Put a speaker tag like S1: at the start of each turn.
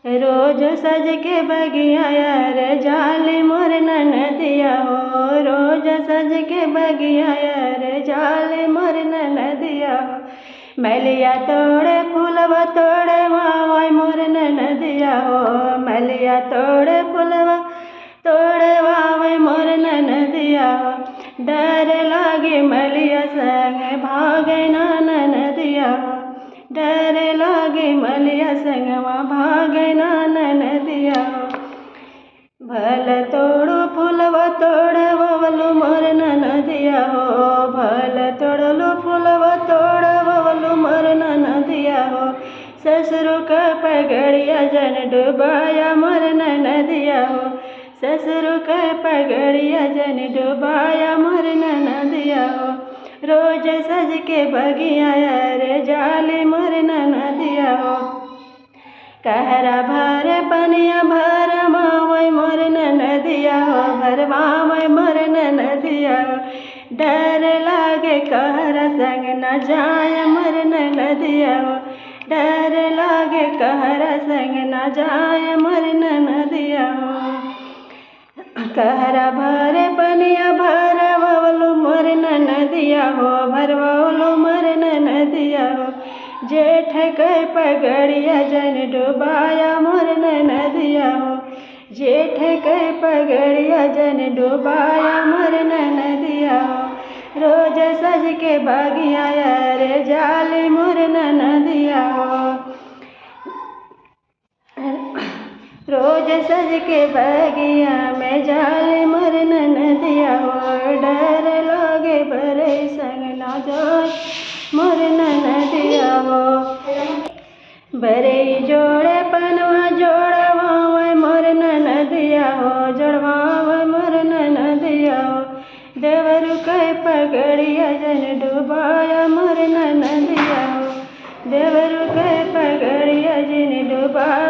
S1: रोज सज के बगिया यार जाली मोर ननदिया हो। रोज सज के बगिया यार जाली मोर ननदिया हो। मलिया तोड़े फूलवा तोड़े वावाई मोर ननदिया हो। मलिया तोड़े फूलवा तोड़े वावाई मोर ननदिया हो। डर लागे मलिया संग भागे ना ननदिया हो। डर लागे मलिया संगवा भागे ना ननदिया हो। भल तोड़ो फूलवा तोड़े ववलु मोर ननदिया हो। भल तोड़लो फूलवा तोड़े ववलु मोर ननदिया हो। ससुर का पगड़िया जन डुबाया मोर ननदिया हो। ससुर का पगड़िया जन डुबाया मोर ननदिया हो। रोज सज के बगिया यार जाली मोर ननदिया हो। कहरा भर पनिया भर मावै मोर ननदिया हो। भर मावै मोर ननदिया हो। डर लागे कहरा संग न जाय मोर ननदिया हो। डर लागे कहरा संग न जाय मोर ननदिया हो। कहरा भर पनिया भर ववलु मोर ननदिया हो। भर ववलु मोर ननदिया हो। जेठ के पगड़िया जन डुबाया मोर ननदिया हो। जेठ के पगड़िया जन डुबाया मोर ननदिया हो। रोज सज के बगिया यार जाली मोर ननदिया हो। रोज सज के बगिया में जाली मोर ननदिया हो। डर लागे बरे संग ना जाय मोर ननदिया हो। बरे जोड़े पनवा जोड़वावे मोर ननदिया हो। जोड़वावे मोर ननदिया हो। देवरु के पगड़िया जन डुबाया मोर ननदिया हो। देवरु के पगड़िया जन डुबाया